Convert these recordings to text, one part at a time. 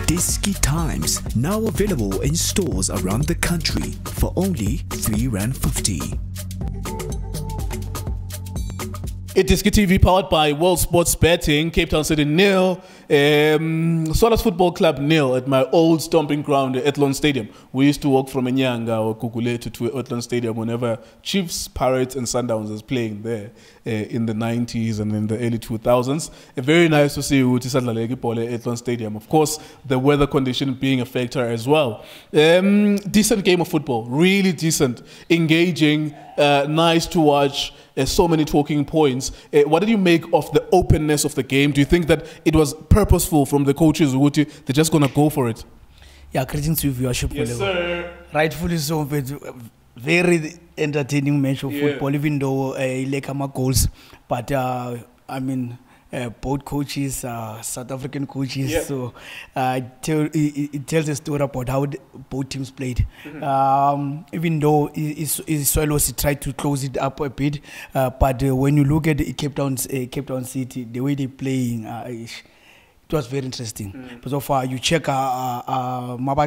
Diski Times, now available in stores around the country for only R3.50. iDiskiTV powered by World Sports Betting. Cape Town City 0, Solas Football Club 0 at my old stomping ground at Etlon Stadium. We used to walk from Enyanga or Kugulete to Etlon Stadium whenever Chiefs, Pirates and Sundowns was playing there in the 90s and in the early 2000s. Very nice to see Utisadlalegi Pole at Etlon Stadium. Of course, the weather condition being a factor as well. Decent game of football, really decent, engaging, nice to watch. So many talking points. What did you make of the openness of the game? Do you think that it was purposeful from the coaches? They're just going to go for it? Yeah, greetings to viewership. Yes, sir. Rightfully so. Very entertaining match of football, even though like my goals. But I mean, both coaches, South African coaches, so it tells a story about how both teams played. Even though Swallows tried to close it up a bit, but when you look at Cape Town City, the way they're playing, it was very interesting. But so far, you check Makgalwa,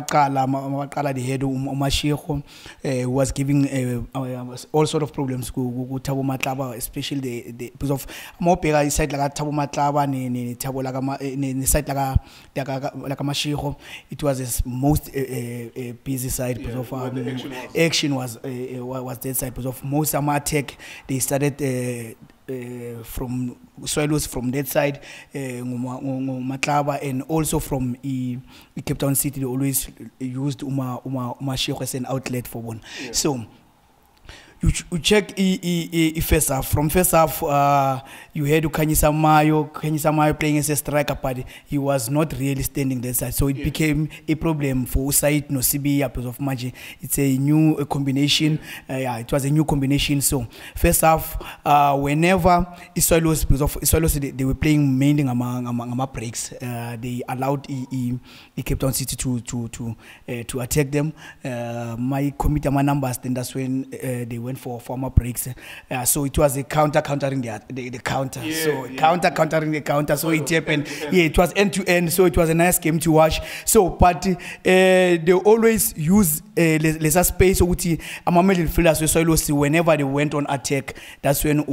the head of Umashiro, who was giving all sort of problems to Thabo Makgalwa, especially the because of Mopera side like Thabo Makgalwa, ni Thabo like side like Mashiro. It was the most busy side because of action was that side because of most attack. They started from Swallows from that side, Makgalwa, and also from Cape Town City. They always used Umashiro as an outlet for one. So you check first half. From first half, you had Mayo playing as a striker, but he was not really standing that side. So it became a problem for Usaid Nosibi because of Maji. It's a new combination. It was a new combination. So first half, whenever Swallows, because of Swallows, they were playing mainly among breaks. They allowed Cape Town City to attack them. My committee, my numbers, then that's when they went for former breaks. So it was a countering the counter. Countering the counter. So it happened. It was end to end. So it was a nice game to watch. So, but they always use lesser space. So whenever they went on attack, that's when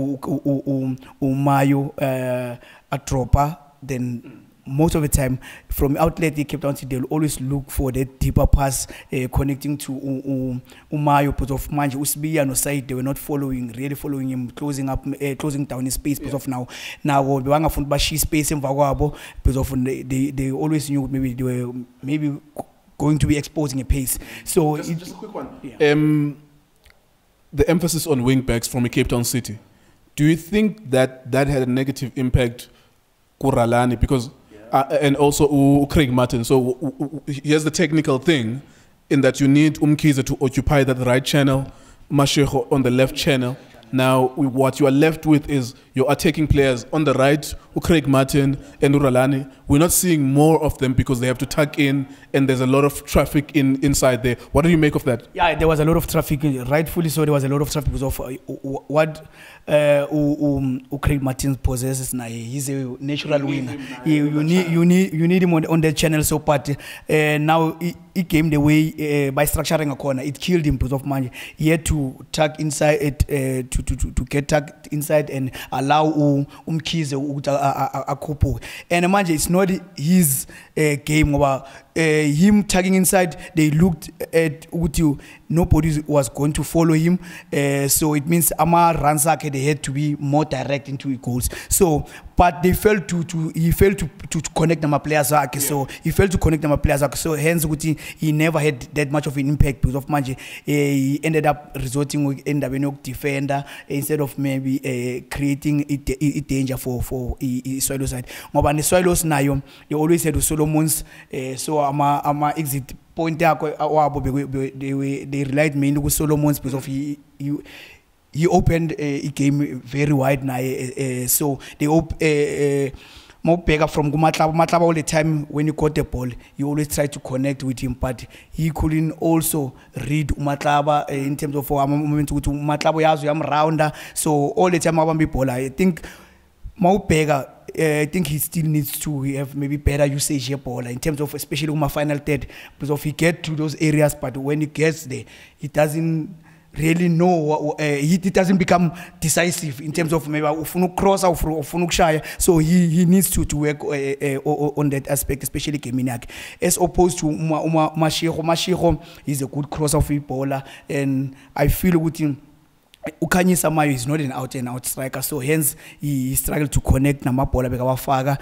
Mayo a dropper, then most of the time from outlet they Cape Town City, they'll always look for that deeper pass connecting to Mayo, but of Manje Usbi and Osai, they were not really following him, closing down his space because of now the Wanga from Bashi space in Vagwabo, because of they always knew maybe they were going to be exposing a pace. So just a quick one. The emphasis on wing backs from a Cape Town City. Do you think that had a negative impact Kuralani because and also Craig Martin? So here's the technical thing in that you need Umkiza to occupy that right channel, Mashiro on the left channel. Now what you are left with is your attacking players on the right, Craig Martin and Uralani. We're not seeing more of them because they have to tuck in and there's a lot of traffic inside there. What do you make of that? Yeah, there was a lot of traffic, rightfully so. There was a lot of traffic because of what Craig Martin possesses now. He's a natural winner. You need him on that channel. So, but now he came the way by structuring a corner. It killed him because of money. He had to tuck inside it to get tucked inside and allow Umkize a couple. And imagine it's not his game about him tagging inside. They looked at Utiu. Nobody was going to follow him. So it means Amar Ransak, they had to be more direct into goals. So, but they failed he failed to connect them players. So he failed to connect them players. So hence he never had that much of an impact because of Manje. He ended up resorting with a defender instead of maybe creating a danger for Swallows side. But the Swallows now, they always had Solomon's. So I'm exit point they relied mainly with Solomon's because of he opened a game very wide now. So they Mopega from Makgalwa all the time. When you got the ball, you always try to connect with him, but he couldn't also read Makgalwa in terms of moment to Makgalwa rounder. So all the time I think Mopega I think he still needs to have maybe better usage here ball in terms of especially my final third, because if he get to those areas, but when he gets there, he doesn't really know. He doesn't become decisive in terms of maybe ufuna cross or ufuna kushaya. So he needs to work on that aspect, especially gaming yakhe, as opposed to Mashiro. Mashiro is a good crosser footballer, and I feel with him. Ukhanyisa Mayo is not an out-and-out striker, so hence he struggled to connect namabola bekawafaka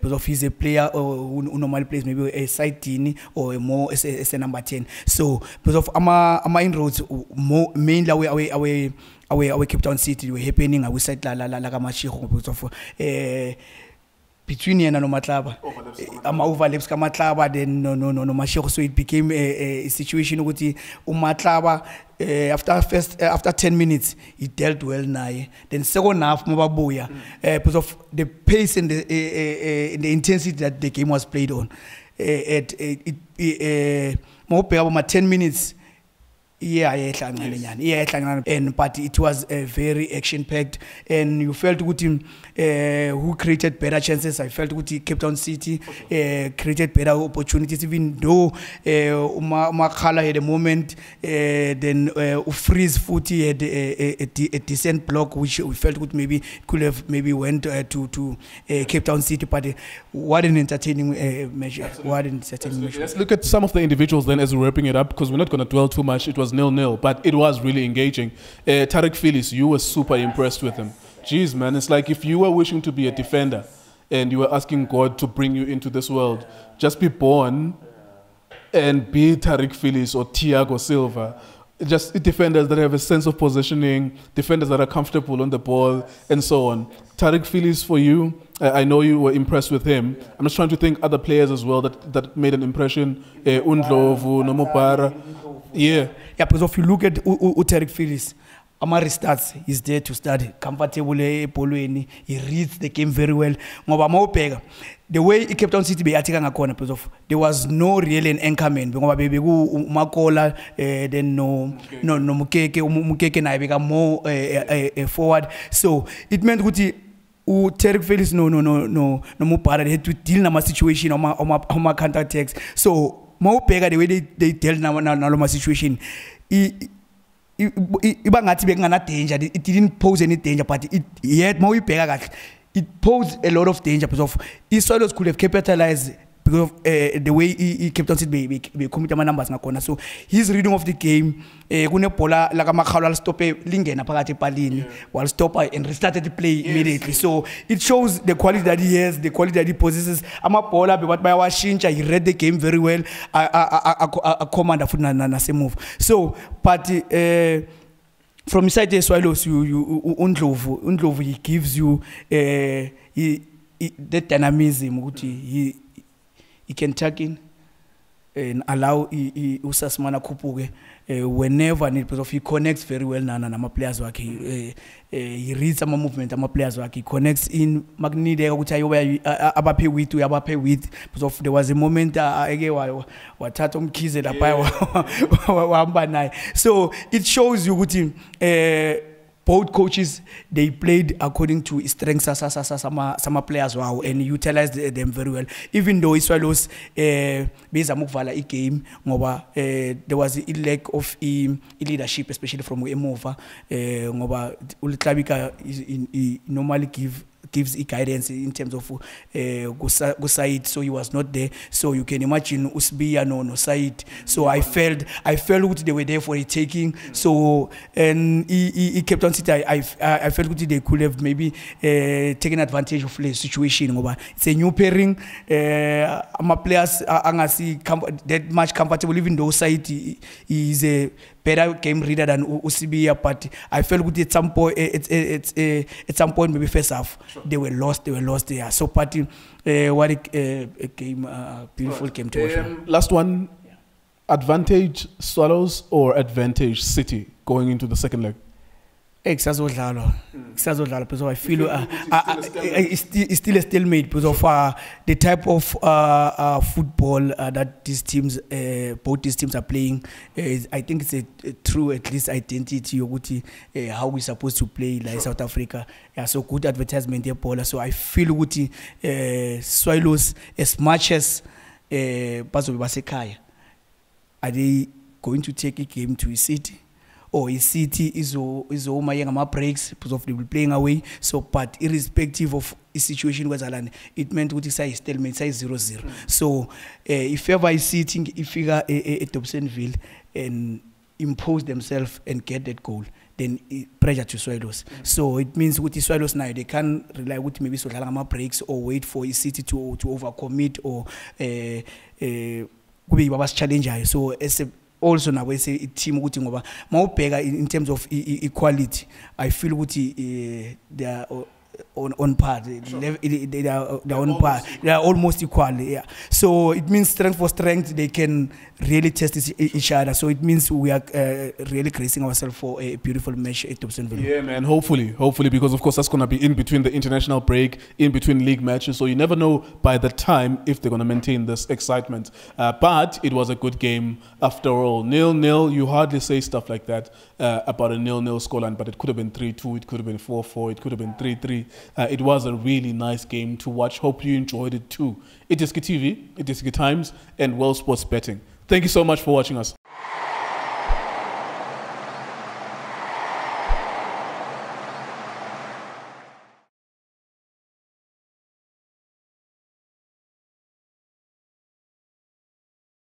because he's a player who normally plays maybe a side 10 or a more as a number 10. So because of ama inroads mainly away Cape Town City were happening away side la Mashiro because of between yena no Makgalwa ama overlaps ka Makgalwa, then no Mashiro, so it became a situation ukuthi uMakgalwa after 10 minutes he dealt well naye, then second half mababuya because of the pace and the intensity that the game was played on at mawubheka 10 minutes and but it was very action packed, and you felt good team who created better chances. I felt good Cape Town City created better opportunities, even though Makgalwa had a moment, then Freeze Footy had a decent block which we felt good maybe could have maybe went to Cape Town City, but what an entertaining measure. Absolutely. What an entertaining measure. Let's look at some of the individuals then as we're wrapping it up, because we're not going to dwell too much. It was 0-0, but it was really engaging. Tariq Phillips, you were super impressed with him. Jeez, man, it's like if you were wishing to be a defender and you were asking God to bring you into this world, just be born and be Tariq Phillips or Thiago Silva. Just defenders that have a sense of positioning, defenders that are comfortable on the ball, and so on. Tariq Phillips, for you, I know you were impressed with him. I'm just trying to think other players as well that made an impression. Undlovu, Nomopara. Yeah, because if you look at Tariq Phillips, Amari starts, he's there to start, comfortable, he reads the game very well. The way he kept on City be attacking a corner, because of there was no really an anchorman. Makola, then no Mukeke na become more forward. So it meant Guti Tariq Phillips no Mupara, they had to deal with my situation on my counter attacks. So Maupega, the way they tell now my situation, it didn't pose any danger, but it posed a lot of danger because of Israelis could have capitalized because of the way he kept on be commit my numbers ngakona. So his reading of the game, kunebola like Makgalwa stop lingena phakathi epalini while stop and restarted the play immediately. So it shows the quality that he has, the quality that he possesses. Amabola but by washintsha, he read the game very well. A commander for na move. So but from inside the Swallows, Undlovu, he gives you that dynamism. He can tuck in and allow Usasmana Kupuge whenever need, because he connects very well na players work. He reads some movement my players work. He connects in Magnide abape with because there was a moment watatom kize da pa. So it shows you good both coaches, they played according to strengths some players wow, and utilized them very well. Even though Israelos based on Makgalwa game, there was a lack of leadership, especially from Emova. Ulitlabika normally gives guidance in terms of Said, so he was not there. So you can imagine Usbiya no Said. So I felt they were there for a taking. So and he kept on sitting. I felt they could have maybe taken advantage of the situation. It's a new pairing. My players are that much comfortable, even though Said is a better game reader than Usbiya, but I felt good at some point. At some point, maybe first half, sure, they were lost there. So, but what a game, beautiful game to watch. Last one, advantage Swallows or advantage City going into the second leg? Kusazodlalwa because I feel it's still a stalemate because of the type of football that these teams, both these teams are playing. I think it's a true, at least, identity of how we're supposed to play like South Africa. Yeah, so good advertisement there, Paula. So I feel Swallows, as much as Bazobe Basekaya, are they going to take a game to a city? Or a city is my breaks because of them playing away. So, but irrespective of the situation was Alan, it meant what is stalemate, size 0-0. So, if ever I see if figure a Dobsonville and impose themselves and get that goal, then pressure to Swallows. So it means with the Swallows now they can rely with maybe so breaks or wait for a city to overcommit or be Baba's challenger. So as a also now we say a team in terms of equality. I feel they are on par. They are on par. They are almost equal. Yeah. So it means strength for strength. They can really test each other. So it means we are really gracing ourselves for a beautiful match at Dobsonville. Yeah, man. Hopefully, because of course that's gonna be in between the international break, in between league matches. So you never know by the time if they're gonna maintain this excitement. But it was a good game after all. 0-0. You hardly say stuff like that about a 0-0 scoreline, but it could have been 3-2. It could have been 4-4. It could have been 3-3. It was a really nice game to watch. Hope you enjoyed it too. iDiskiTV, iDiski Times, and World Sports Betting. Thank you so much for watching us.